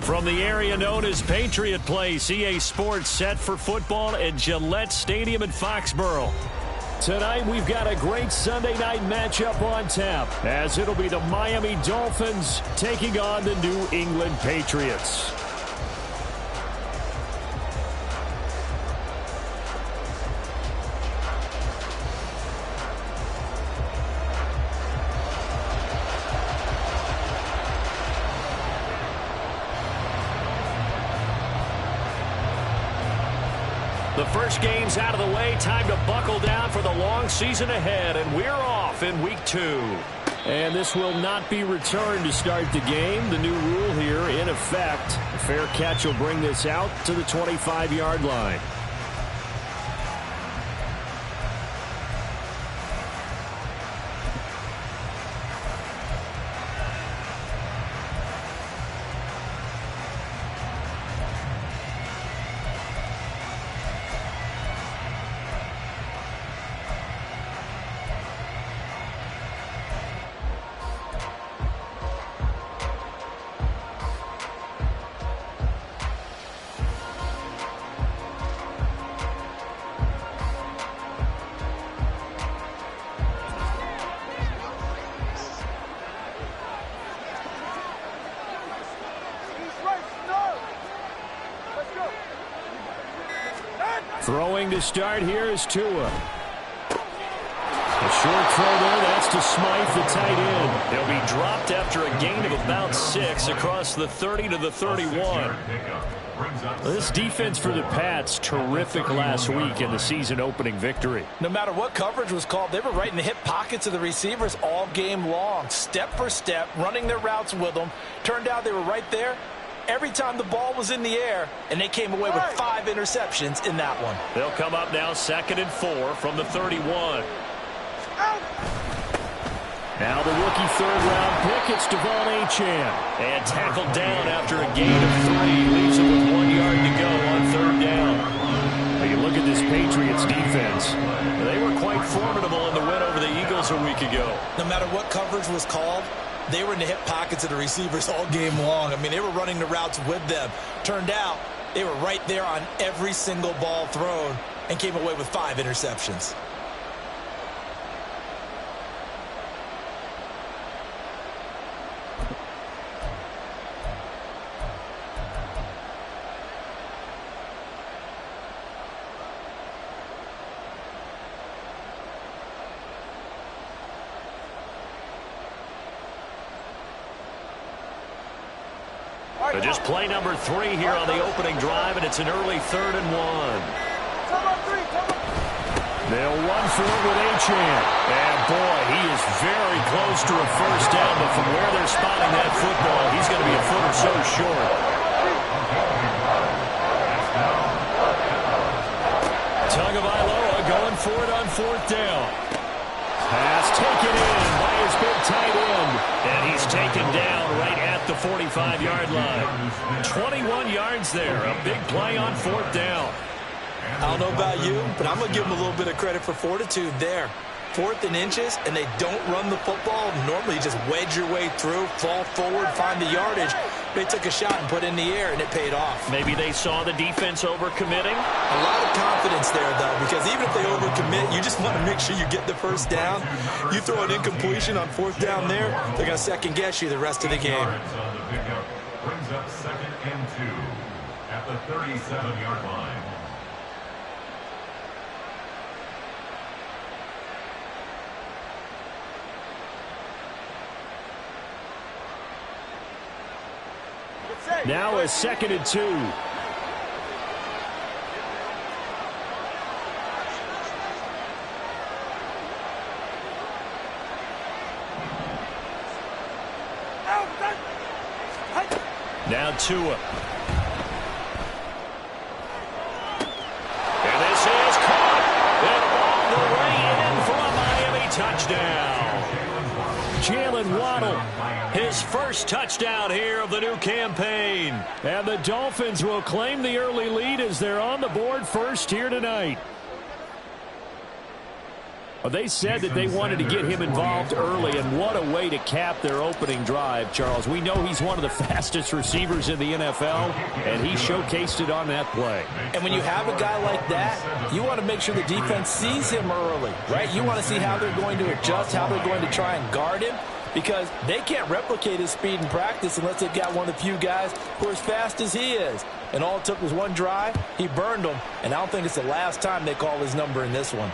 From the area known as Patriot Place, EA Sports set for football at Gillette Stadium in Foxborough. Tonight, we've got a great Sunday night matchup on tap, as it'll be the Miami Dolphins taking on the New England Patriots. The first game's out of the way. Time to buckle down for the long season ahead, and we're off in week 2. And this will not be returned to start the game. The new rule here in effect. A fair catch will bring this out to the 25-yard line. Throwing to start here is Tua. A short throw there, that's to Smythe, the tight end. He'll be dropped after a gain of about 6 across the 30 to the 31. This defense for the Pats, terrific last week in the season-opening victory. No matter what coverage was called, they were right in the hip pockets of the receivers all game long, step for step, running their routes with them. Turned out they were right there every time the ball was in the air, and they came away with 5 interceptions in that one. They'll come up now 2nd and 4 from the 31. Now the rookie third-round pick, it's Devon Achane. And tackled down after a gain of 3. Leaves him with 1 yard to go on 3rd down. Now you look at this Patriots defense. They were quite formidable in the win over the Eagles a week ago. No matter what coverage was called, they were in the hip pockets of the receivers all game long. I mean, they were running the routes with them. Turned out they were right there on every single ball thrown and came away with 5 interceptions. But just play number 3 here on the opening drive, and it's an early 3rd and 1. They'll run for it with Achane. And boy, he is very close to a first down, but from where they're spotting that football, he's going to be a foot or so short. Tagovailoa going for it on 4th down. Pass taken in by his big tight end. And he's taken down right at the 45-yard line. 21 yards there. A big play on 4th down. I don't know about you, but I'm going to give them a little bit of credit for fortitude there. 4th and inches, and they don't run the football. Normally, you just wedge your way through, fall forward, find the yardage. They took a shot and put it in the air, and it paid off. Maybe they saw the defense overcommitting. A lot of confidence there, though, because even if they overcommit, you just want to make sure you get the first down. You throw an incompletion on 4th down there, they're going to second-guess you the rest of the game. Brings up 2nd and 2 at the 37-yard line. Now a 2nd and 2. Now Tua. And this is caught. And all the way in for a Miami touchdown. Jalen Waddle, his first touchdown here of the new campaign. And the Dolphins will claim the early lead as they're on the board first here tonight. Well, they said that they wanted to get him involved early, and what a way to cap their opening drive, Charles. We know he's one of the fastest receivers in the NFL, and he showcased it on that play. And when you have a guy like that, you want to make sure the defense sees him early, right? You want to see how they're going to adjust, how they're going to try and guard him, because they can't replicate his speed in practice unless they've got one of the few guys who are as fast as he is. And all it took was one drive. He burned them, and I don't think it's the last time they call his number in this one.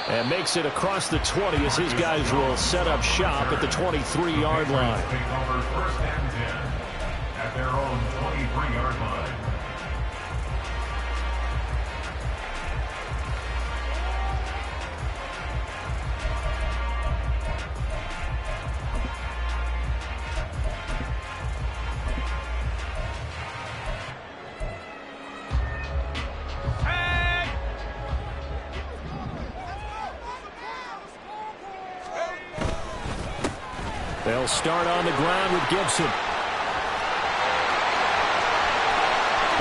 And makes it across the 20 as his guys will set up shop at the 23-yard line. Take over first and 10 at their own 23-yard line. They'll start on the ground with Gibson.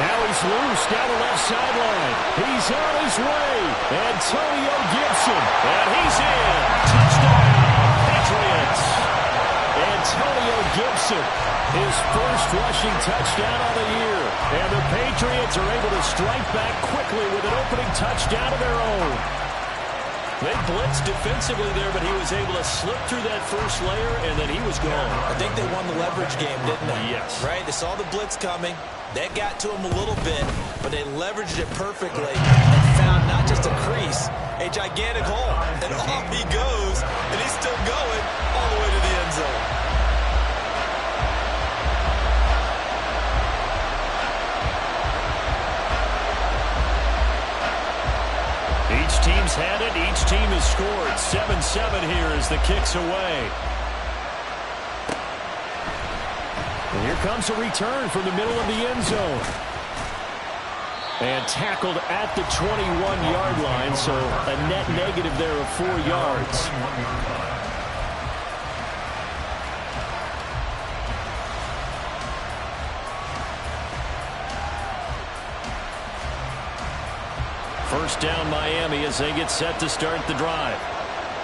Now he's loose down the left sideline. He's on his way. Antonio Gibson. And he's in. Touchdown, Patriots. Antonio Gibson, his first rushing touchdown of the year. And the Patriots are able to strike back quickly with an opening touchdown of their own. They blitzed defensively there, but he was able to slip through that first layer, and then he was gone. I think they won the leverage game, didn't they? Yes. Right? They saw the blitz coming. That got to him a little bit, but they leveraged it perfectly and found not just a crease, a gigantic hole. And off he goes, and he's still going all the way to the end zone. Each team's had it. Each team has scored. 7-7 here as the kick's away. And here comes a return from the middle of the end zone. And tackled at the 21-yard line, so a net negative there of 4 yards. First down Miami as they get set to start the drive.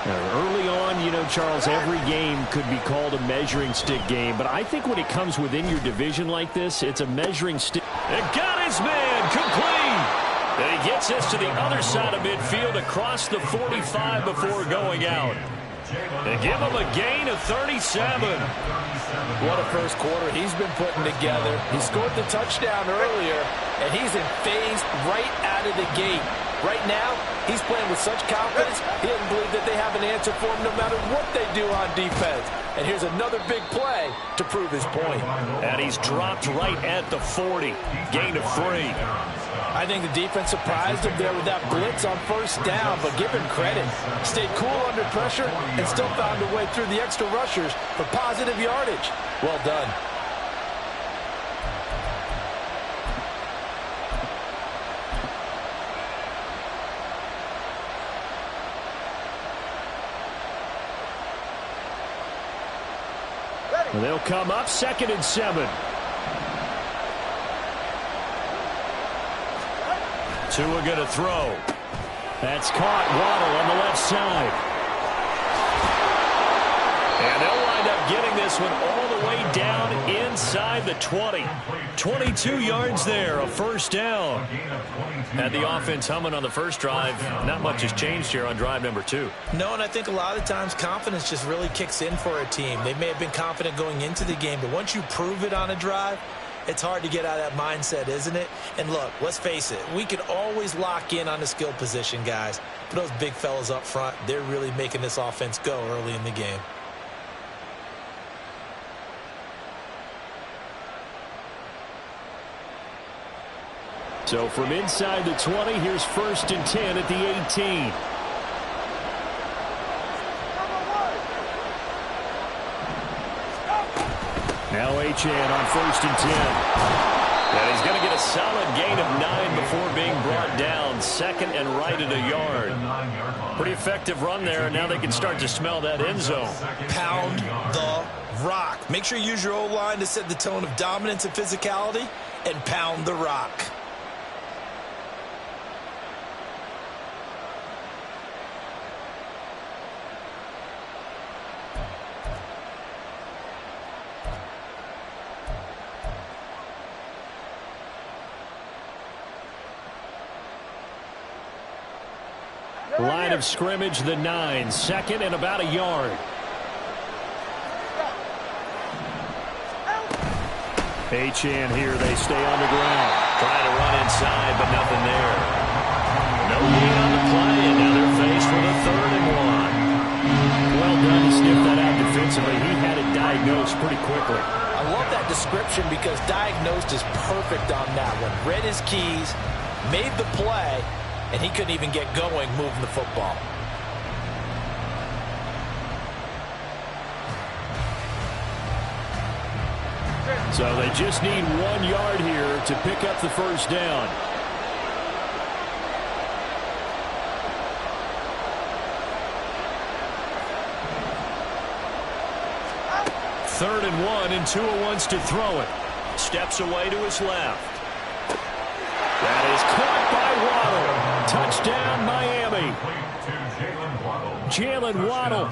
Now, early on, you know, Charles, every game could be called a measuring stick game, but I think when it comes within your division like this, it's a measuring stick. And got his man complete. And he gets us to the other side of midfield across the 45 before going out. They give him a gain of 37. What a first quarter he's been putting together. He scored the touchdown earlier, and he's in phase right out of the gate. Right now, he's playing with such confidence, he doesn't believe that they have an answer for him no matter what they do on defense. And here's another big play to prove his point. And he's dropped right at the 40. Gain of 3. I think the defense surprised him there with that blitz on first down, but give him credit. Stayed cool under pressure and still found a way through the extra rushers for positive yardage. Well done. And they'll come up 2nd and 7. Tua going to throw. That's caught. Waddle on the left side. And they'll wind up getting this one all the way down inside the 20. 22 yards there, a first down. Had the offense humming on the first drive. Not much has changed here on drive number 2. No, and I think a lot of times confidence just really kicks in for a team. They may have been confident going into the game, but once you prove it on a drive, it's hard to get out of that mindset, isn't it? And look, let's face it, we can always lock in on the skill position, guys. But those big fellas up front, they're really making this offense go early in the game. So from inside the 20, here's 1st and 10 at the 18. Now Achane on 1st and 10. And he's going to get a solid gain of 9 before being brought down. 2nd and right at a yard. Pretty effective run there, and now they can start to smell that end zone. Pound the rock. Make sure you use your O-line to set the tone of dominance and physicality, and pound the rock. Line of scrimmage, the 9. 2nd and about a yard. Achane here. They stay on the ground. Trying to run inside, but nothing there. No gain on the play, and now they're faced with a 3rd and 1. Well done to sniff that out defensively. He had it diagnosed pretty quickly. I love that description because diagnosed is perfect on that one. Read his keys, made the play, and he couldn't even get going moving the football. So they just need 1 yard here to pick up the first down. Third and 1, and Tua wants to throw it. Steps away to his left. That is caught by Waddle. Touchdown, Miami. Jalen Waddle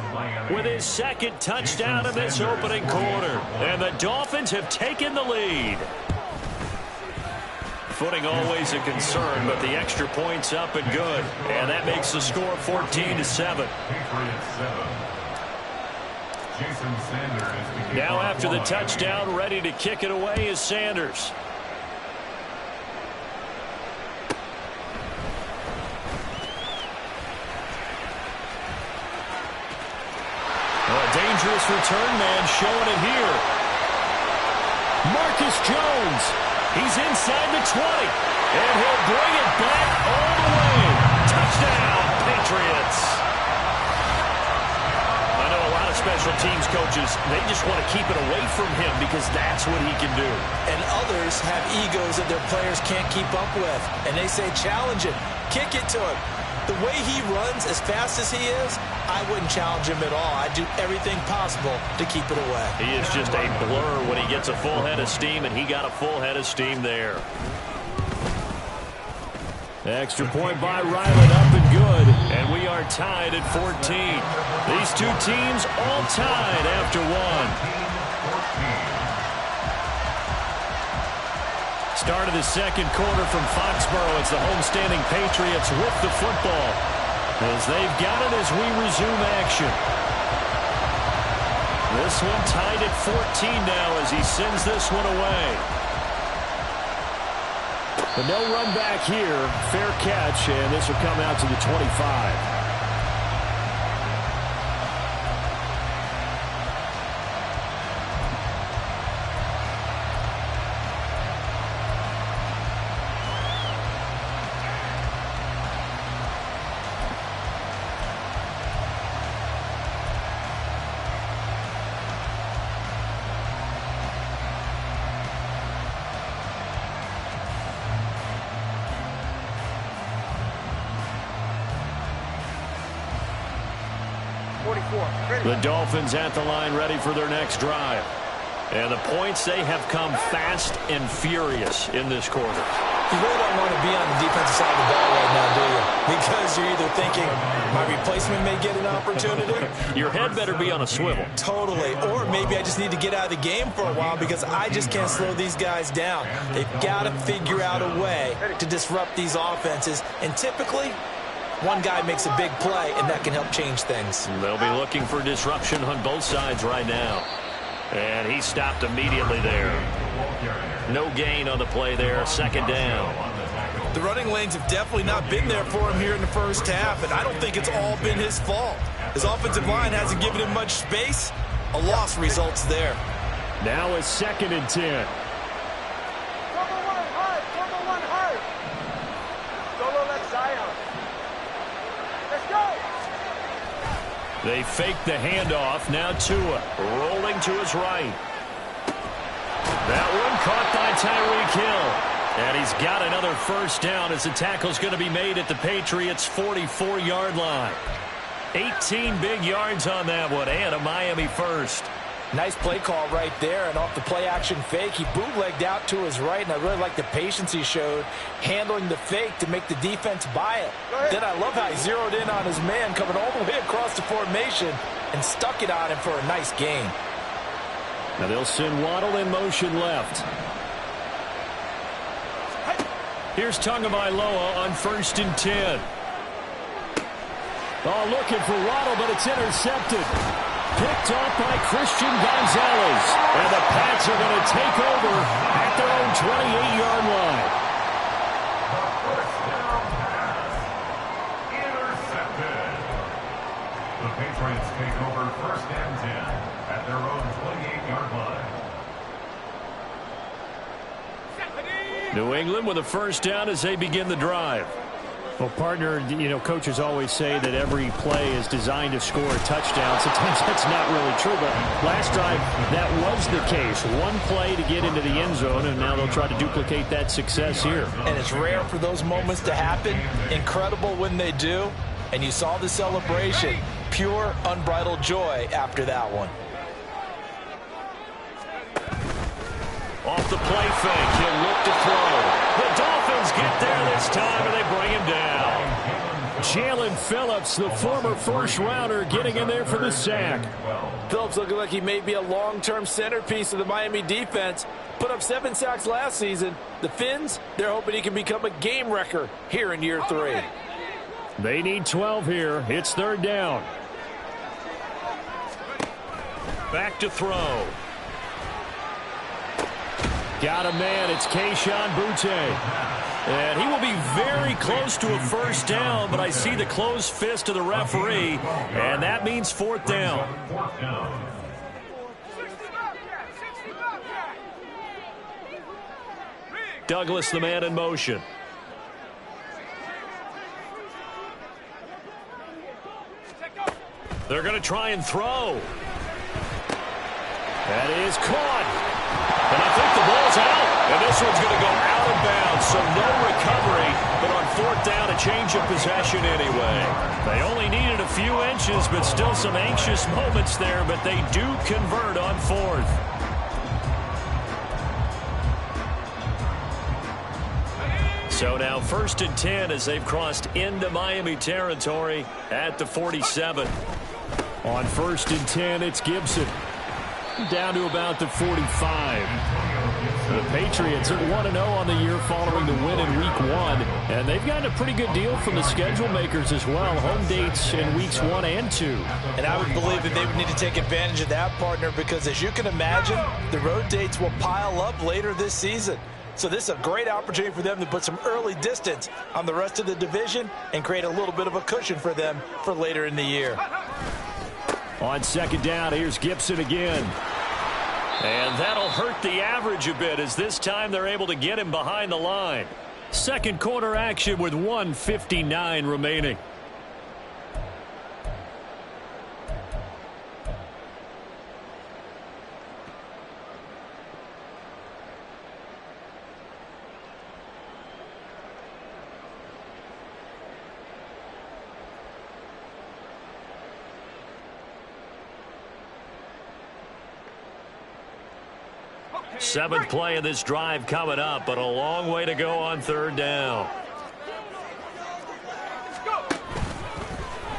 with his 2nd touchdown of this opening quarter. And the Dolphins have taken the lead. Footing always a concern, but the extra point's up and good. And that makes the score 14-7. Now after the touchdown, ready to kick it away is Sanders. Dangerous return man showing it here. Marcus Jones. He's inside the 20. And he'll bring it back all the way. Touchdown, Patriots. I know a lot of special teams coaches, they just want to keep it away from him because that's what he can do. And others have egos that their players can't keep up with. And they say, challenge him. Kick it to him. The way he runs as fast as he is, I wouldn't challenge him at all. I'd do everything possible to keep it away. He is just a blur when he gets a full head of steam, and he got a full head of steam there. Extra point by Ryland, up and good. And we are tied at 14. These two teams all tied after 1. Start of the 2nd quarter from Foxborough. It's the homestanding Patriots with the football, as they've got it as we resume action. This one tied at 14 now as he sends this one away. But no run back here. Fair catch, and this will come out to the 25. The Dolphins at the line ready for their next drive. And the points, they have come fast and furious in this quarter. You really don't want to be on the defensive side of the ball right now, do you? Because you're either thinking, my replacement may get an opportunity. Your head better be on a swivel. Totally. Or maybe I just need to get out of the game for a while because I just can't slow these guys down. They've got to figure out a way to disrupt these offenses. And typically, one guy makes a big play, and that can help change things. They'll be looking for disruption on both sides right now. And he stopped immediately there. No gain on the play there. 2nd down. The running lanes have definitely not been there for him here in the first half, and I don't think it's all been his fault. His offensive line hasn't given him much space. A loss results there. Now it's 2nd and 10. They fake the handoff. Now Tua rolling to his right. That one caught by Tyreek Hill. And he's got another first down as the tackle's going to be made at the Patriots' 44-yard line. 18 big yards on that one, and a Miami first. Nice play call right there, and off the play-action fake, he bootlegged out to his right, and I really like the patience he showed handling the fake to make the defense buy it. Then I love how he zeroed in on his man coming all the way across the formation and stuck it on him for a nice gain. Now they'll send Waddle in motion left. Here's Tagovailoa on 1st and 10. Oh, looking for Waddle, but it's intercepted. Picked off by Christian Gonzalez. And the Pats are going to take over at their own 28-yard line. First down pass. Intercepted. The Patriots take over first and 10 at their own 28-yard line. New England with a first down as they begin the drive. Well, partner, coaches always say that every play is designed to score a touchdown. Sometimes that's not really true, but last drive, that was the case. One play to get into the end zone, and now they'll try to duplicate that success here. And it's rare for those moments to happen. Incredible when they do. And you saw the celebration. Pure, unbridled joy after that one. Off the play fake, he'll look to throw. The Dolphins get there this time, and they bring him down. Jalen Phillips, the former first-rounder, getting in there for the sack. Phillips looking like he may be a long-term centerpiece of the Miami defense. Put up 7 sacks last season. The Fins, they're hoping he can become a game wrecker here in year 3. They need 12 here. It's third down. Back to throw. Got a man. It's Kayshon Boutte. And he will be very close to a first down, but I see the closed fist of the referee, and that means fourth down. Douglas, the man in motion. They're going to try and throw. That is caught. And I think the ball's out. And this one's going to go out of bounds, so no recovery. But on fourth down, a change of possession anyway. They only needed a few inches, but still some anxious moments there. But they do convert on fourth. So now first and 10 as they've crossed into Miami territory at the 47. On first and 10, it's Gibson. Down to about the 45. The Patriots at 1-0 on the year following the win in Week 1. And they've gotten a pretty good deal from the schedule makers as well. Home dates in Weeks 1 and 2. And I would believe that they would need to take advantage of that, partner, because as you can imagine, the road dates will pile up later this season. So this is a great opportunity for them to put some early distance on the rest of the division and create a little bit of a cushion for them for later in the year. On second down, here's Gibson again. And that'll hurt the average a bit as this time they're able to get him behind the line. Second quarter action with 1:59 remaining. Seventh play of this drive coming up, but a long way to go on third down.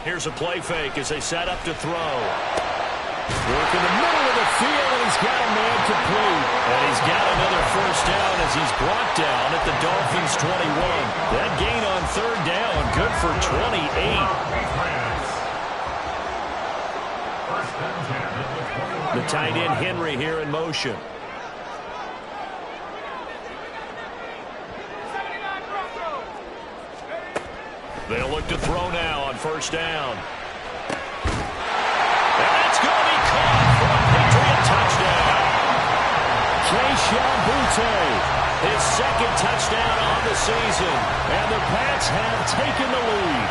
Here's a play fake as they set up to throw. Work in the middle of the field, and he's got a man complete. And he's got another first down as he's brought down at the Dolphins' 21. That gain on third down, good for 28. The tight end Henry here in motion. They'll look to throw now on first down. And that's going to be caught for a Patriot touchdown. Kayshon Boutte, his second touchdown on the season. And the Pats have taken the lead.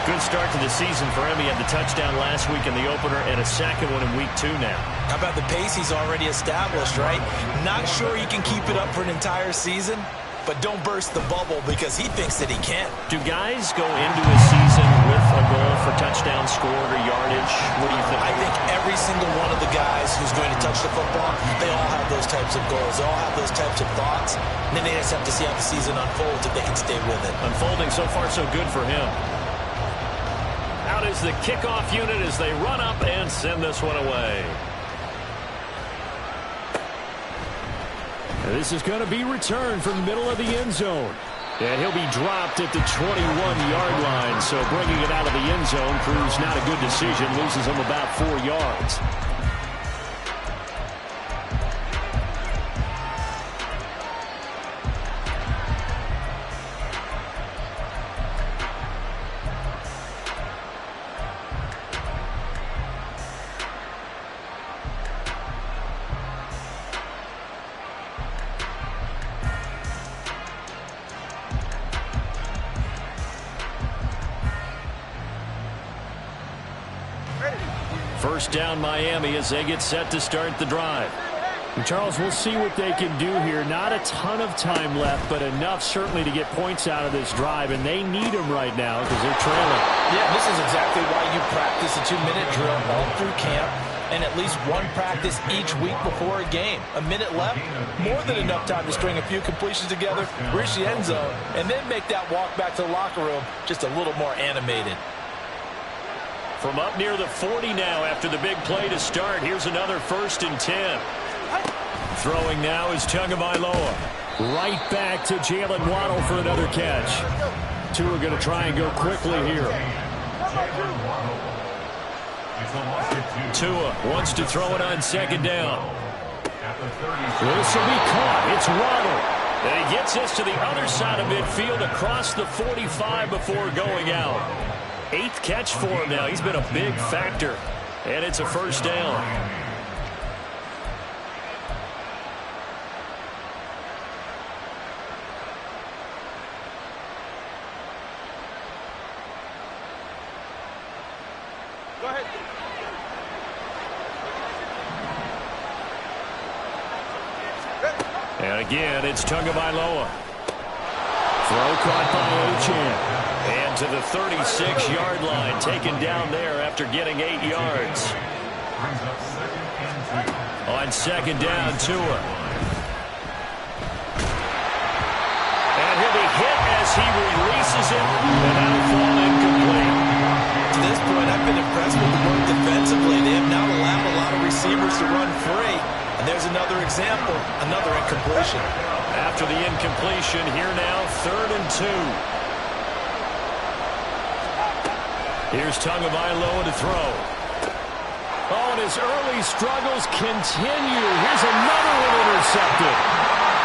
Good start to the season for him. He had the touchdown last week in the opener and a second one in Week 2 now. How about the pace he's already established, right? Not sure he can keep it up for an entire season, but don't burst the bubble because he thinks that he can. Do guys go into a season with a goal for touchdown scored or yardage? What do you think? I think every single one of the guys who's going to touch the football, they all have those types of goals. They all have those types of thoughts. And then they just have to see how the season unfolds if they can stay with it. Unfolding so far so good for him. Out is the kickoff unit as they run up and send this one away. This is going to be returned from the middle of the end zone. And he'll be dropped at the 21-yard line. So bringing it out of the end zone proves not a good decision. Loses him about 4 yards. First down Miami as they get set to start the drive. And Charles, we'll see what they can do here. Not a ton of time left, but enough certainly to get points out of this drive, and they need them right now because they're trailing. Yeah, this is exactly why you practice a 2-minute drill all through camp and at least one practice each week before a game. A minute left, more than enough time to string a few completions together, reach the end zone, and then make that walk back to the locker room just a little more animated. From up near the 40 now after the big play to start. Here's another 1st and 10. Throwing now is Tagovailoa. Right back to Jalen Waddle for another catch. Two are going to try and go quickly here. Tua wants to throw it on 2nd down. This will be caught. It's Waddle. And he gets this to the other side of midfield across the 45 before going out. 8th catch for him now. He's been a big factor. And it's a 1st down. Go ahead. And again, it's Tagovailoa. Throw caught by Achane. And to the 36-yard line, taken down there after getting 8 yards. On 2nd down, Tua. And he'll be hit as he releases it, and that'll fall incomplete. To this point, I've been impressed with the work defensively. They have now allowed a lot of receivers to run free. And there's another example, another incompletion. After the incompletion, here now, 3rd and 2. Here's Tagovailoa to throw. Oh, and his early struggles continue. Here's another one intercepted.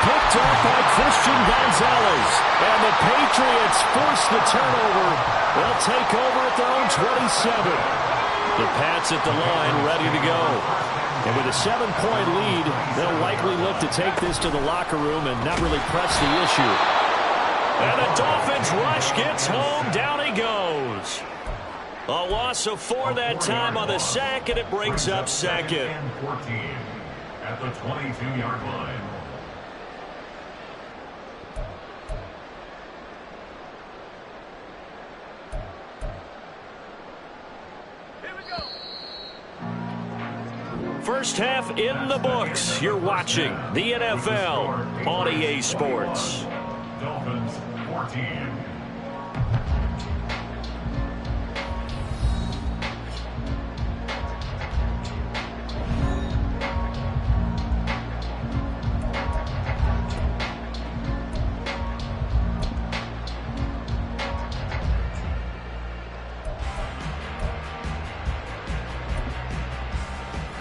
Picked up by Christian Gonzalez. And the Patriots force the turnover. They'll take over at their own 27. The Pats at the line, ready to go. And with a 7-point lead, they'll likely look to take this to the locker room and not really press the issue. And the Dolphins rush gets home. Down he goes. A loss of 4 that time on the sack, and it brings up 2nd. 14 at the 22-yard line. Here we go. First half in the books. You're watching the NFL on EA Sports. Dolphins 14.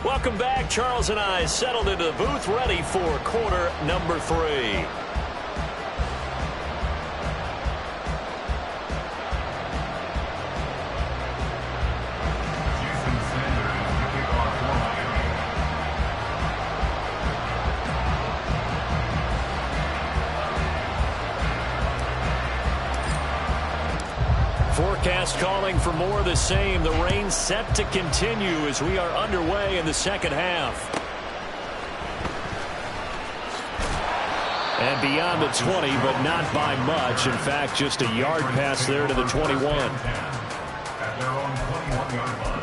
Welcome back. Charles and I settled into the booth, ready for quarter number 3. Forecast calling for more of the same. The rain set to continue as we are underway in the second half. And beyond the 20, but not by much. In fact, just a yard pass there to the 21. At their own 21-yard line.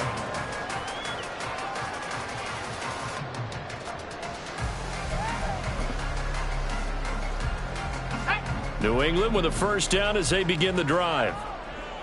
New England with a first down as they begin the drive.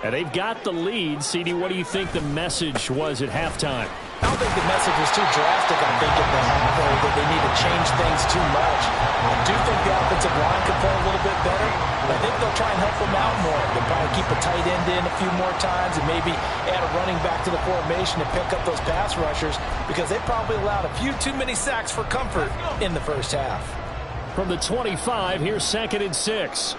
And they've got the lead. CD, what do you think the message was at halftime? I don't think the message was too drastic. I think at the half that they need to change things too much. I do think the offensive line could play a little bit better. But I think they'll try and help them out more. They'll probably keep a tight end in a few more times and maybe add a running back to the formation to pick up those pass rushers because they probably allowed a few too many sacks for comfort in the first half. From the 25, here's 2nd and 6.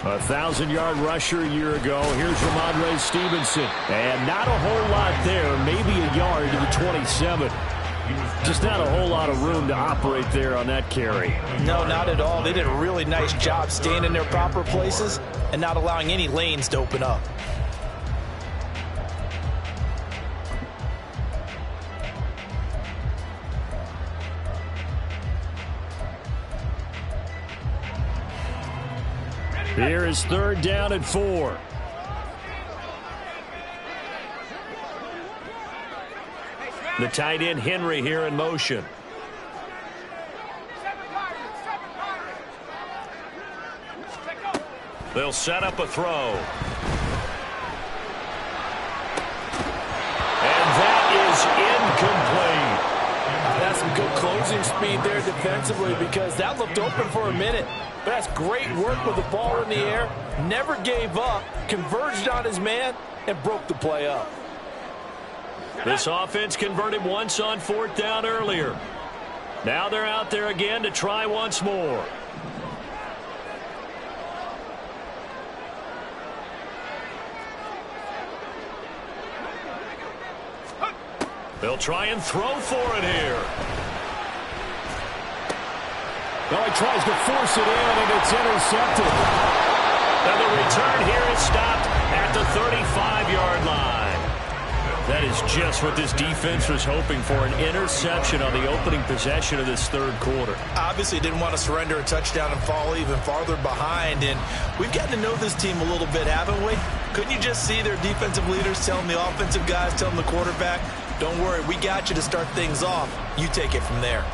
A 1,000-yard rusher a year ago. Here's Ramondre Stevenson. And not a whole lot there. Maybe a yard to the 27. Just not a whole lot of room to operate there on that carry. No, not at all. They did a really nice job staying in their proper places and not allowing any lanes to open up. Here is 3rd down and 4. The tight end Henry here in motion. They'll set up a throw. And that is incomplete. That's some good closing speed there defensively because that looked open for a minute. But that's great work with the ball in the air. Never gave up, converged on his man, and broke the play up. This offense converted once on 4th down earlier. Now they're out there again to try once more. They'll try and throw for it here. Well, he tries to force it in, and it's intercepted. And the return here is stopped at the 35-yard line. That is just what this defense was hoping for, an interception on the opening possession of this 3rd quarter. Obviously didn't want to surrender a touchdown and fall even farther behind. And we've gotten to know this team a little bit, haven't we? Couldn't you just see their defensive leaders telling the offensive guys, telling the quarterback, don't worry, we got you to start things off. You take it from there.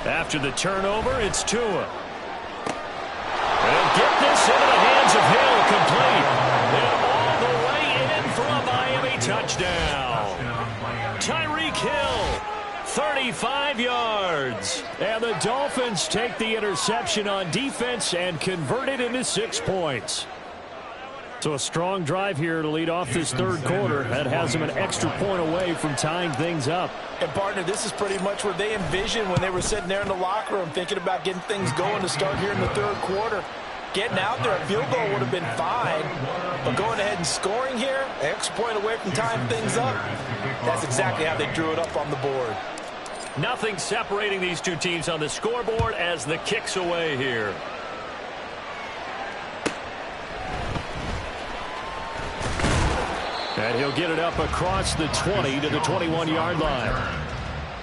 After the turnover, it's Tua. They'll get this into the hands of Hill, complete. And all the way in for a Miami touchdown. Tyreek Hill, 35 yards. And the Dolphins take the interception on defense and convert it into 6 points. So a strong drive here to lead off this 3rd quarter. That has them an extra point away from tying things up. And, partner, this is pretty much what they envisioned when they were sitting there in the locker room thinking about getting things going to start here in the 3rd quarter. Getting out there, a field goal would have been fine. But going ahead and scoring here, an extra point away from tying things up, that's exactly how they drew it up on the board. Nothing separating these two teams on the scoreboard as the kick's away here. And he'll get it up across the 20 to the 21-yard line.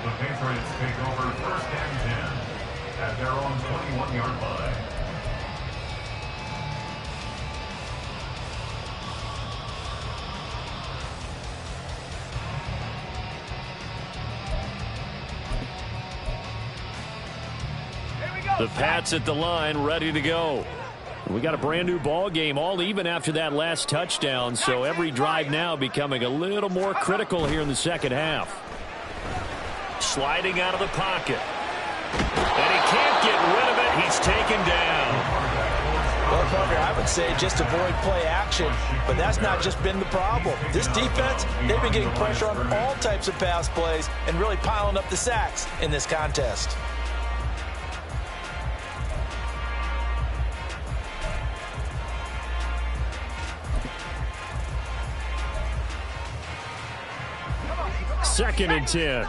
The Patriots take over 1st and 10 at their own 21-yard line. The Pats at the line, ready to go. We got a brand new ball game, all even after that last touchdown, so every drive now becoming a little more critical here in the 2nd half. Sliding out of the pocket. And he can't get rid of it. He's taken down. Well, partner, I would say just avoid play action, but that's not just been the problem. This defense, they've been getting pressure on all types of pass plays and really piling up the sacks in this contest. Second and 10.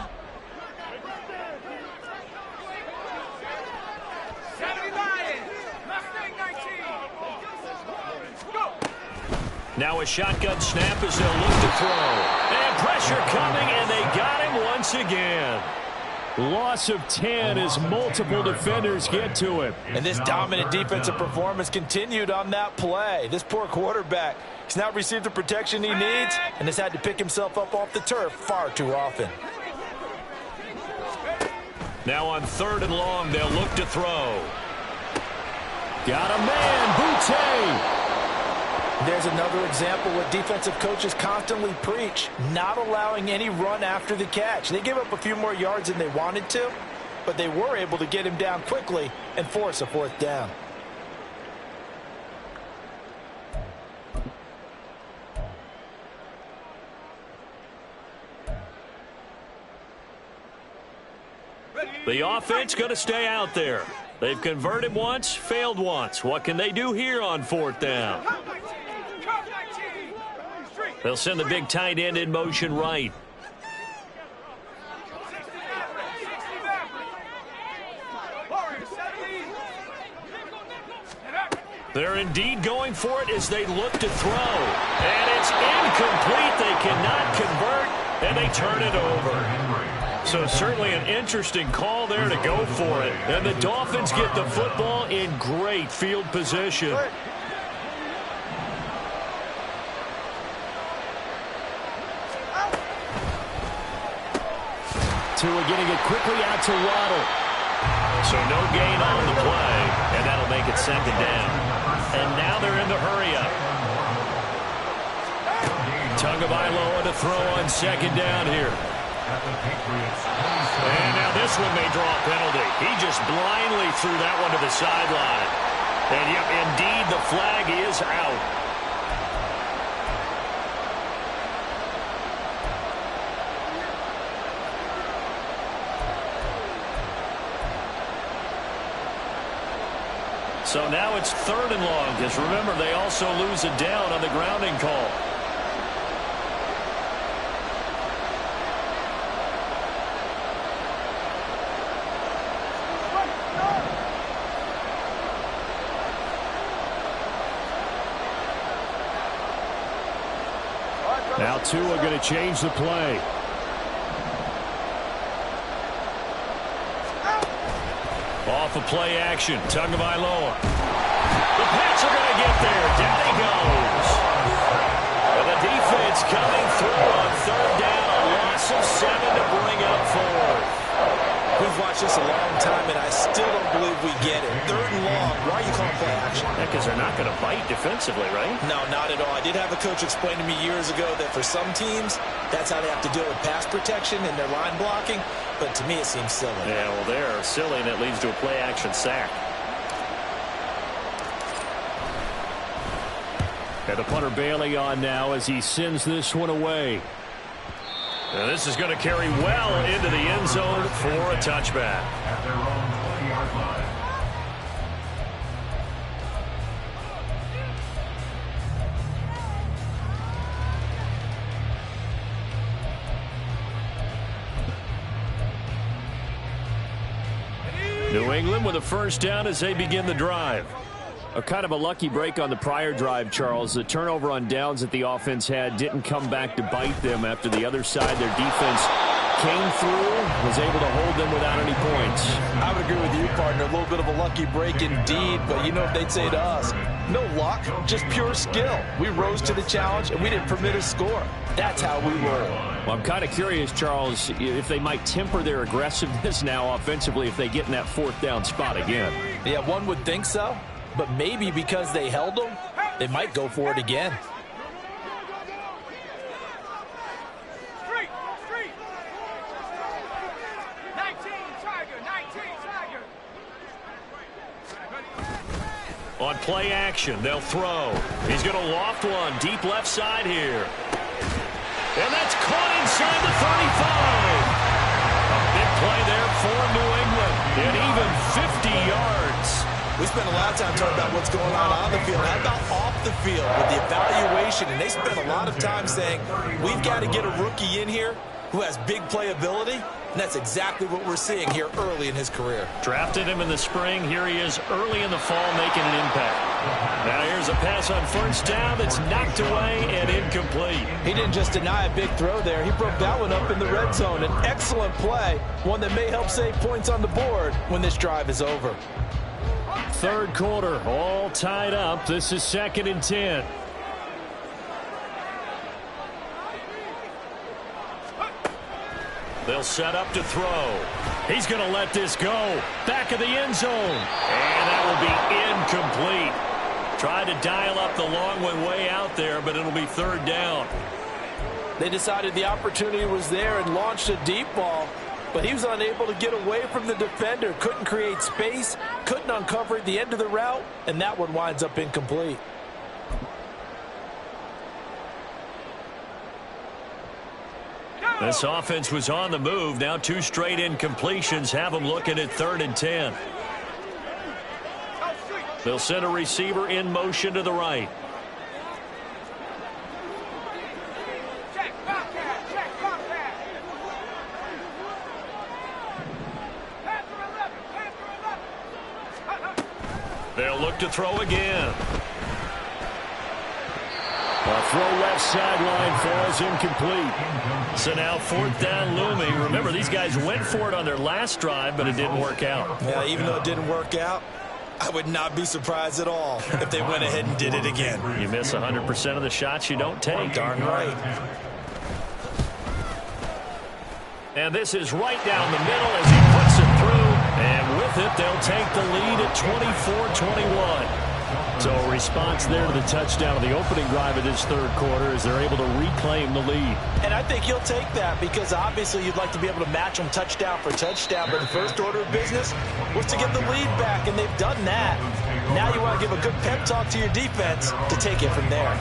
Now a shotgun snap as they'll look to throw. And pressure coming, and they got him once again. Loss of 10 as multiple defenders get to him. And this dominant defensive performance continued on that play. This poor quarterback, he's now received the protection he needs and has had to pick himself up off the turf far too often. Now on 3rd and long, they'll look to throw. Got a man, Boutte. There's another example what defensive coaches constantly preach, not allowing any run after the catch. They gave up a few more yards than they wanted to, but they were able to get him down quickly and force a 4th down. The offense going to stay out there. They've converted once, failed once. What can they do here on 4th down? They'll send the big tight end in motion right. They're indeed going for it as they look to throw. And it's incomplete. They cannot convert, and they turn it over. So certainly an interesting call there to go for it. And the Dolphins get the football in great field position. Tua getting it quickly out to Waddle. So no gain on the play, and that'll make it 2nd down. And now they're in the hurry-up. Tagovailoa to throw on 2nd down here. And now this one may draw a penalty. He just blindly threw that one to the sideline. And yep, indeed, the flag is out. So now it's 3rd and long, because remember, they also lose a down on the grounding call. Now Tua going to change the play. Off of play action, Tagovailoa. The Pats are going to get there. Down he goes. And the defense coming through on 3rd down. A loss of 7 to bring up 4th. We've watched this a long time, and I still don't believe we get it. 3rd and long. Why are you calling play action? Yeah, because they're not going to bite defensively, right? No, not at all. I did have a coach explain to me years ago that for some teams, that's how they have to deal with pass protection and their line blocking. But to me, it seems silly. Yeah, well, they're silly, and it leads to a play-action sack. And the punter Bailey on now as he sends this one away. And this is going to carry well into the end zone for a touchback. At their own 20-yard line. New England with a 1st down as they begin the drive. A kind of a lucky break on the prior drive, Charles. The turnover on downs that the offense had didn't come back to bite them after the other side. Their defense came through, was able to hold them without any points. I would agree with you, partner. A little bit of a lucky break indeed, but you know what they'd say to us? No luck, just pure skill. We rose to the challenge, and we didn't permit a score. That's how we roll. Well, I'm kind of curious, Charles, if they might temper their aggressiveness now offensively if they get in that 4th down spot again. Yeah, one would think so, but maybe because they held them, they might go for it again. On play action, they'll throw. He's going to loft one deep left side here. And that's caught inside the 35. A big play there for New England. And even 50 yards. We spent a lot of time talking about what's going on the field. How about off the field with the evaluation? And they spent a lot of time saying, we've got to get a rookie in here who has big playability, and that's exactly what we're seeing here early in his career. Drafted him in the spring. Here he is early in the fall making an impact. Now here's a pass on first down that's knocked away and incomplete. He didn't just deny a big throw there. He broke that one up in the red zone. An excellent play, one that may help save points on the board when this drive is over. Third quarter, all tied up. This is 2nd and 10. They'll set up to throw. He's going to let this go. Back of the end zone. And that will be incomplete. Tried to dial up the long one way out there, but it'll be 3rd down. They decided the opportunity was there and launched a deep ball, but he was unable to get away from the defender. Couldn't create space, couldn't uncover the end of the route, and that one winds up incomplete. This offense was on the move. Now 2 straight incompletions have them looking at 3rd and 10. They'll send a receiver in motion to the right. They'll look to throw again. A throw left sideline falls incomplete. So now 4th down looming. Remember, these guys went for it on their last drive, but it didn't work out. Yeah, even though it didn't work out, I would not be surprised at all if they went ahead and did it again. You miss 100% of the shots you don't take. Darn right. And this is right down the middle as he puts it through. And with it, they'll take the lead at 24-21. So a response there to the touchdown of the opening drive of this 3rd quarter as they're able to reclaim the lead. And I think you'll take that because obviously you'd like to be able to match them touchdown for touchdown. But the first order of business was to get the lead back, and they've done that. Now you want to give a good pep talk to your defense to take it from there.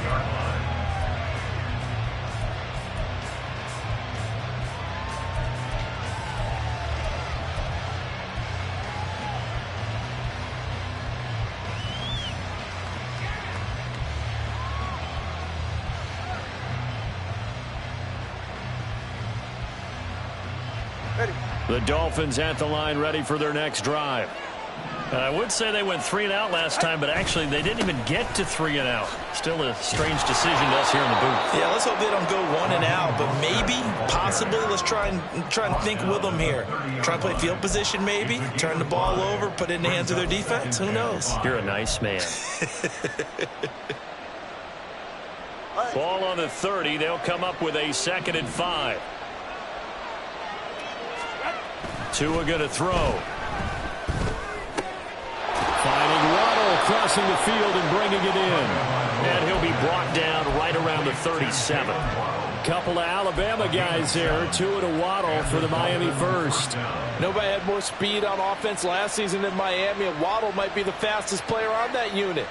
The Dolphins at the line ready for their next drive. I would say they went 3 and out last time, but actually they didn't even get to 3 and out. Still a strange decision to us here in the booth. Yeah, let's hope they don't go 1 and out, but maybe, possibly, let's try and think with them here. Try and play field position maybe, turn the ball over, put it in the hands of their defense. Who knows? You're a nice man. Ball on the 30. They'll come up with a 2nd and 5. Tua going to throw. Finding Waddle crossing the field and bringing it in. And he'll be brought down right around the 37. Couple of Alabama guys there. Tua to Waddle for the Miami first. Nobody had more speed on offense last season than Miami, and Waddle might be the fastest player on that unit.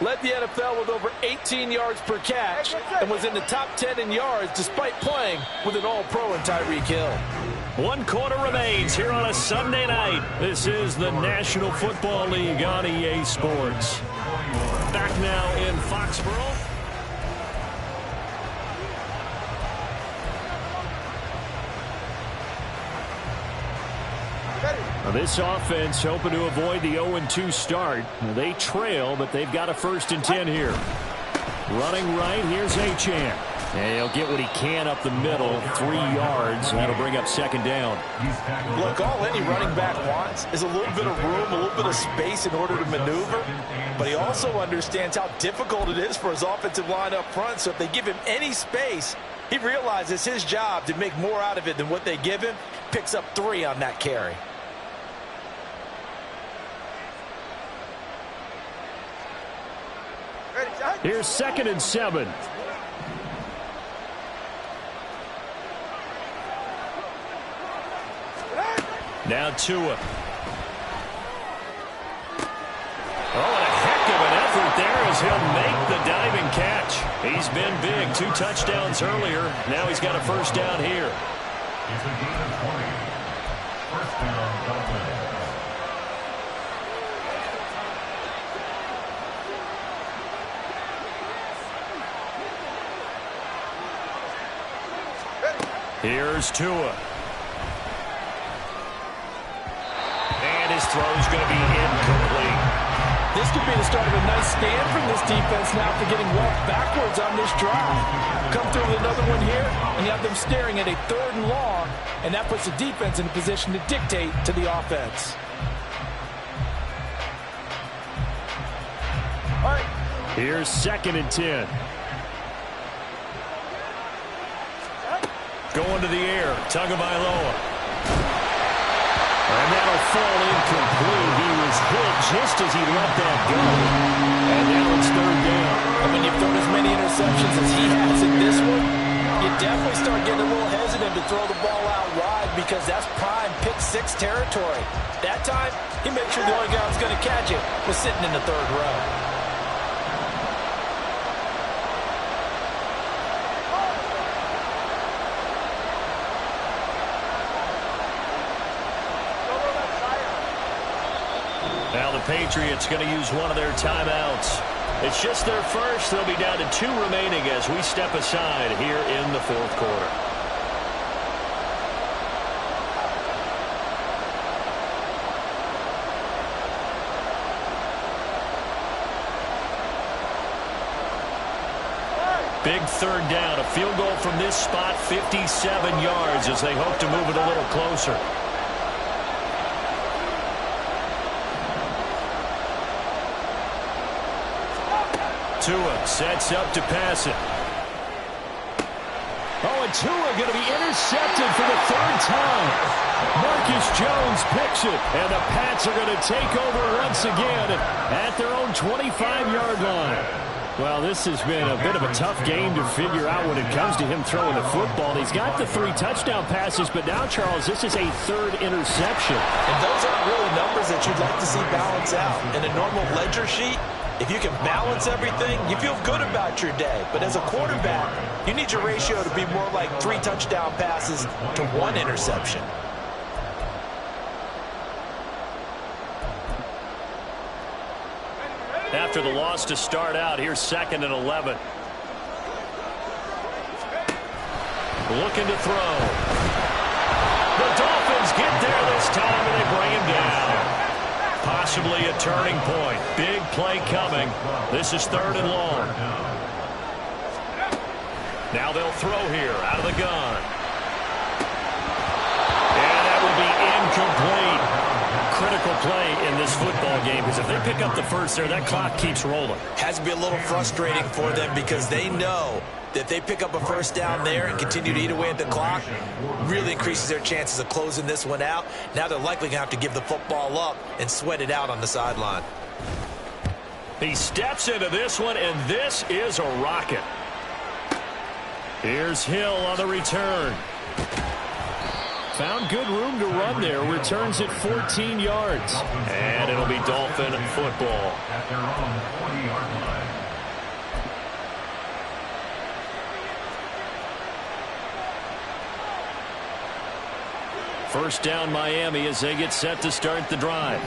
Led the NFL with over 18 yards per catch and was in the top 10 in yards despite playing with an all-pro in Tyreek Hill. 1 quarter remains here on a Sunday night. This is the National Football League on EA Sports. Back now in Foxborough. This offense hoping to avoid the 0-2 start. They trail, but they've got a 1st and 10 here. Running right, here's Achane. And he'll get what he can up the middle, 3 yards. That'll bring up 2nd down. Look, all any running back wants is a little bit of room, a little bit of space in order to maneuver. But he also understands how difficult it is for his offensive line up front. So if they give him any space, he realizes his job to make more out of it than what they give him. Picks up 3 on that carry. Here's 2nd and 7. Now Tua. Oh, and a heck of an effort there as he'll make the diving catch. He's been big. 2 touchdowns earlier. Now he's got a 1st down here. It's a gain of 20. 1st down, Dolphins. Here's Tua. And his throw is going to be incomplete. This could be the start of a nice stand from this defense now after getting walked backwards on this drive. Come through with another one here, and you have them staring at a 3rd and long, and that puts the defense in a position to dictate to the offense. All right. Here's 2nd and 10. Going to the air, Tagovailoa. And that'll fall incomplete. He was hit just as he let that go. And now it's 3rd down. And when you've thrown as many interceptions as he has in this one, you definitely start getting a little hesitant to throw the ball out wide because that's prime pick 6 territory. That time, he made sure the only guy who was going to catch it was sitting in the 3rd row. Now the Patriots going to use one of their timeouts. It's just their first. They'll be down to 2 remaining as we step aside here in the 4th quarter. Big 3rd down. A field goal from this spot, 57 yards as they hope to move it a little closer. Tua sets up to pass it. Oh, and Tua going to be intercepted for the 3rd time. Marcus Jones picks it, and the Pats are going to take over once again at their own 25-yard line. Well, this has been a bit of a tough game to figure out when it comes to him throwing the football. He's got the 3 touchdown passes, but now, Charles, this is a 3rd interception. And those aren't really numbers that you'd like to see balance out. In a normal ledger sheet, if you can balance everything, you feel good about your day. But as a quarterback, you need your ratio to be more like 3 touchdown passes to 1 interception. After the loss to start out, here's 2nd and 11. Looking to throw. The Dolphins get there this time, and they bring him down. Possibly a turning point. Big play coming. This is 3rd and long. Now they'll throw here out of the gun. And that will be incomplete. Critical play in this football game because if they pick up the first there, that clock keeps rolling. Has to be a little frustrating for them because they know that if they pick up a 1st down there and continue to eat away at the clock, really increases their chances of closing this one out. Now they're likely going to have to give the football up and sweat it out on the sideline. He steps into this one, and this is a rocket. Here's Hill on the return. Found good room to run there. Returns at 14 yards. And it'll be Dolphin football. At their own 40-yard line. First down Miami as they get set to start the drive.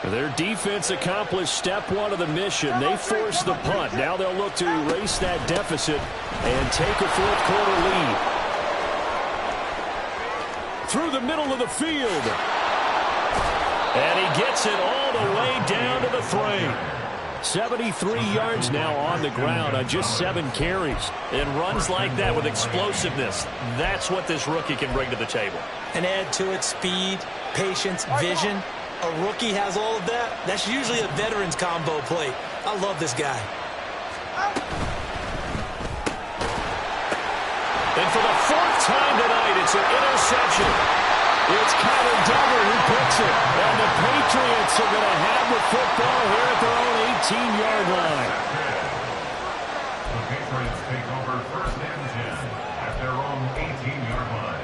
Their defense accomplished step 1 of the mission. They forced the punt. Now they'll look to erase that deficit and take a 4th quarter lead. Through the middle of the field. And he gets it all the way down to the 3. 73 yards now on the ground on just 7 carries. And runs like that with explosiveness. That's what this rookie can bring to the table. And add to it speed, patience, vision. A rookie has all of that. That's usually a veteran's combo plate. I love this guy. And for the 4th time tonight, it's an interception. It's Kyler Duggar who picks it. And the Patriots are going to have the football here at their own 18-yard line. The Patriots take over 1st and 10 at their own 18-yard line.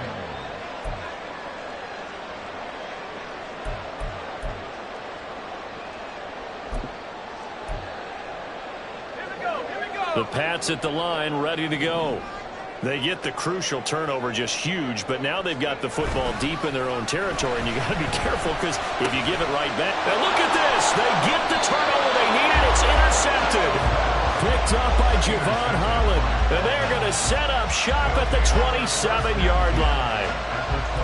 The Pats at the line, ready to go. They get the crucial turnover, just huge, but now they've got the football deep in their own territory, and you got to be careful because if you give it right back. Now look at this. They get the turnover they needed. It's intercepted. picked up by Javon Holland. And they're going to set up shop at the 27-yard line.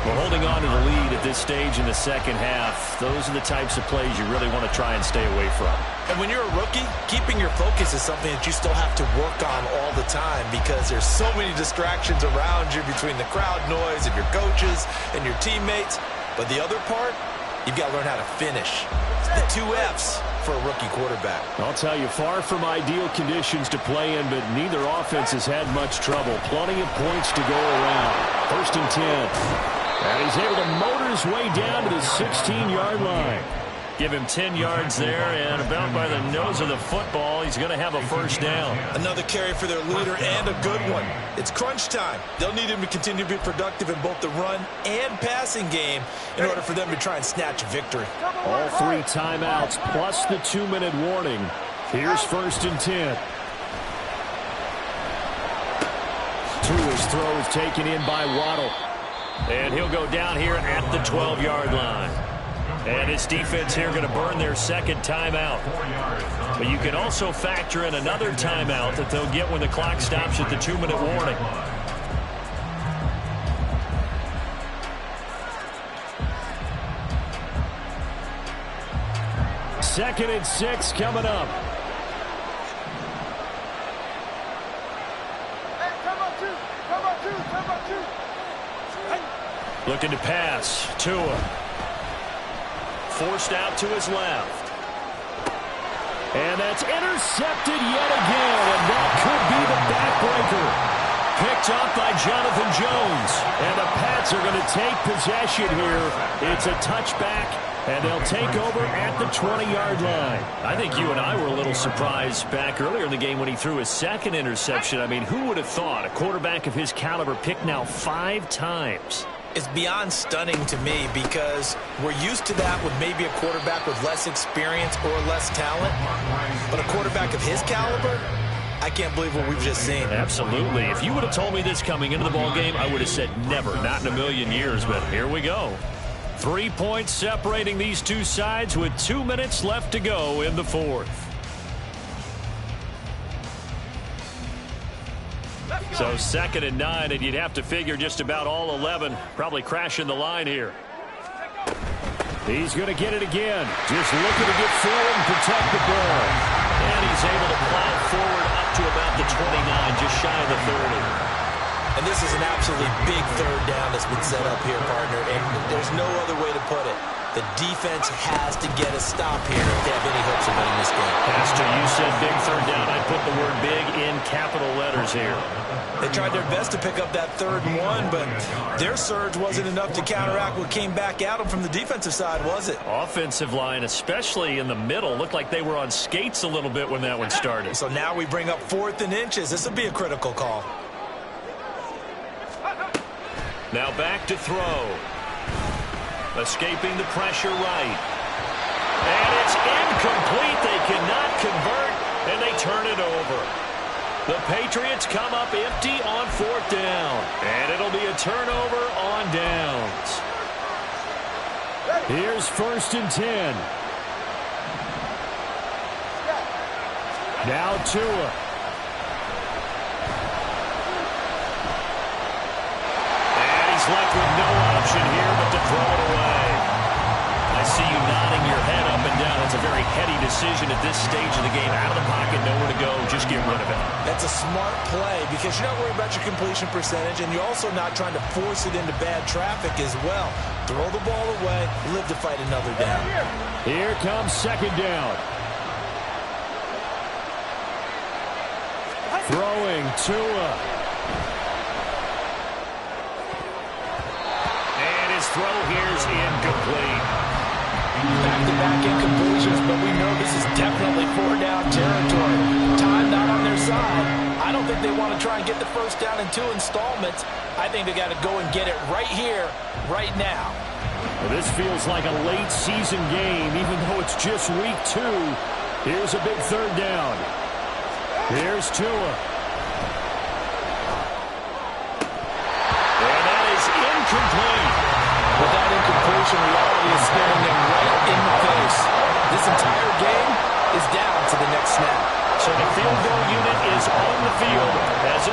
We're holding on to the lead at this stage in the second half. Those are the types of plays you really want to try and stay away from. And when you're a rookie, keeping your focus is something that you still have to work on all the time because there's so many distractions around you between the crowd noise of your coaches and your teammates. But the other part, you've got to learn how to finish. It's the 2 F's for a rookie quarterback. I'll tell you, far from ideal conditions to play in, but neither offense has had much trouble. Plenty of points to go around. 1st and 10. And he's able to motor his way down to the 16-yard line. Give him 10 yards there, and about by the nose of the football, he's going to have a first down. Another carry for their leader, and a good one. It's crunch time. They'll need him to continue to be productive in both the run and passing game in order for them to try and snatch a victory. All 3 timeouts plus the 2-minute warning. Here's 1st and 10. Tua's throw is taken in by Waddle. And he'll go down here at the 12-yard line. And his defense here going to burn their second timeout. But you can also factor in another timeout that they'll get when the clock stops at the 2-minute warning. Second and 6 coming up. Looking to pass. Tua. Forced out to his left. And that's intercepted yet again. And that could be the backbreaker. Picked up by Jonathan Jones. And the Pats are going to take possession here. It's a touchback. And they'll take over at the 20-yard line. I think you and I were a little surprised back earlier in the game when he threw his second interception. I mean, who would have thought a quarterback of his caliber picked now 5 times? It's beyond stunning to me because we're used to that with maybe a quarterback with less experience or less talent. But a quarterback of his caliber, I can't believe what we've just seen. Absolutely. If you would have told me this coming into the ballgame, I would have said never, not in a million years. But here we go. 3 points separating these two sides with 2 minutes left to go in the fourth. So 2nd and 9, and you'd have to figure just about all 11 probably crashing the line here. He's going to get it again. Just looking to get forward and protect the ball. And he's able to plow forward up to about the 29, just shy of the 30. And this is an absolutely big third down that's been set up here, partner. And there's no other way to put it. The defense has to get a stop here if they have any hopes of winning this game. Pastor, you said big third down. I put the word big in capital letters here. They tried their best to pick up that 3rd and 1, but their surge wasn't enough to counteract what came back at them from the defensive side, was it? Offensive line, especially in the middle, looked like they were on skates a little bit when that one started. So now we bring up 4th and inches. This will be a critical call. Now back to throw. Escaping the pressure right. And it's incomplete. They cannot convert, and they turn it over. The Patriots come up empty on 4th down. And it'll be a turnover on downs. Here's 1st and 10. Now Tua. Left with no option here but to throw it away. I see you nodding your head up and down. It's a very heady decision at this stage of the game. Out of the pocket, nowhere to go. Just get rid of it. That's a smart play because you're not worried about your completion percentage, and you're also not trying to force it into bad traffic as well. Throw the ball away, live to fight another down. Here comes 2nd down. Throwing Tua. Throw here's incomplete. Back-to-back incompletions, but we know this is definitely 4-down territory. Time not on their side. I don't think they want to try and get the first down in 2 installments. I think they got to go and get it right here, right now. Well, this feels like a late season game, even though it's just week 2. Here's a big 3rd down. Here's Tua. And that is incomplete. With that incompletion, reality is staring them right in the face. This entire game is down to the next snap. So the field goal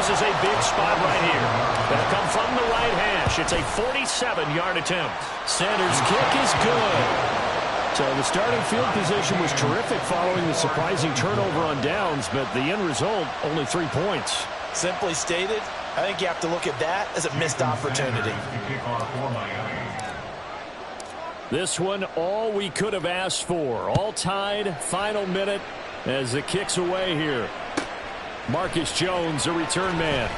This is a big spot right here. It'll come from the right hash. It's a 47-yard attempt. Sanders' kick is good. So the starting field position was terrific following the surprising turnover on downs, but the end result, only 3 points. Simply stated, I think you have to look at that as a missed opportunity. This one, all we could have asked for. All tied, final minute as the kick's away here. Marcus Jones, a return man.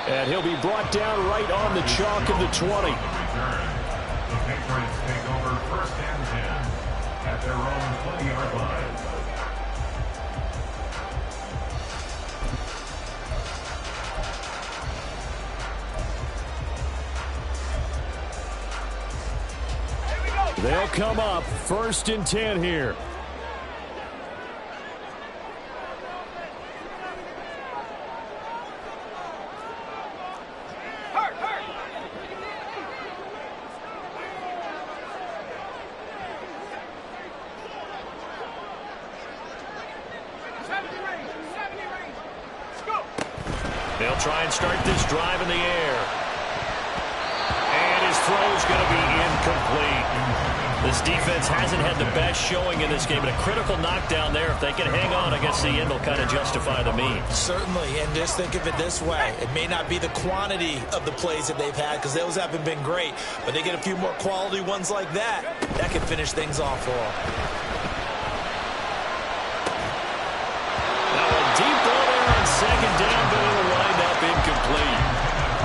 And he'll be brought down right on the chalk of the 20. The Patriots take over 1st and 10 at their own 20-yard line. They'll come up 1st and 10 here. They'll try and start this drive in the air. And his throw's going to be incomplete. This defense hasn't had the best showing in this game, but a critical knockdown there. If they can hang on, I guess the end will kind of justify the means. Certainly, and just think of it this way. It may not be the quantity of the plays that they've had, because those haven't been great, but they get a few more quality ones like that. That can finish things off for them. Now a deep ball there on 2nd down, but it'll wind up incomplete.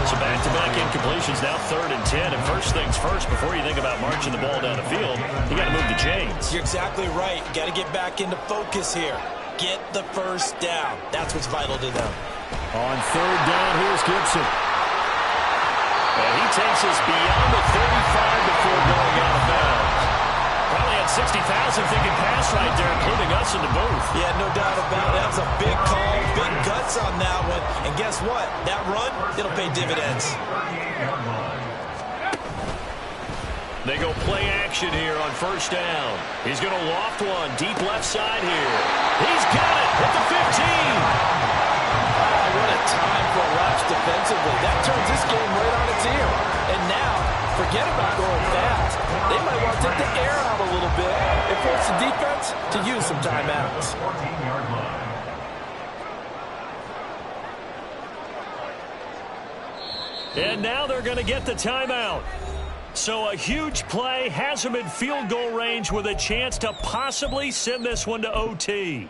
So back-to-back incompletions, now 3rd and 10. And first things first, before you think about marching the ball down the field, you got to move the chains. You're exactly right. You got to get back into focus here. Get the first down. That's what's vital to them. On 3rd down, here's Gibson. And he takes us beyond the 35 before going out of bounds. Probably had 60,000 thinking pass right there, including us in the booth. Yeah, no doubt about it. That was a big call, big guts on that one. And guess what? That run, it'll pay dividends. They go play action here on 1st down. He's going to loft one deep left side here. He's got it at the 15. What a time for a lapse defensively. That turns this game right on its ear. And now, forget about going fast. They might want to take the air out a little bit and force the defense to use some timeouts. 14-yard line. And now they're going to get the timeout. So a huge play has them in field goal range with a chance to possibly send this one to OT.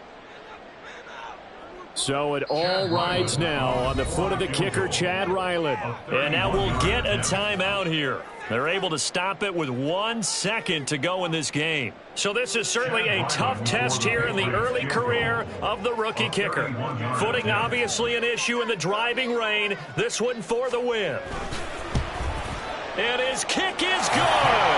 So it all rides now on the foot of the kicker, Chad Ryland. And now we'll get a timeout here. They're able to stop it with 1 second to go in this game. So this is certainly a tough test here in the early career of the rookie kicker. Footing obviously an issue in the driving rain. This one for the win. And his kick is good.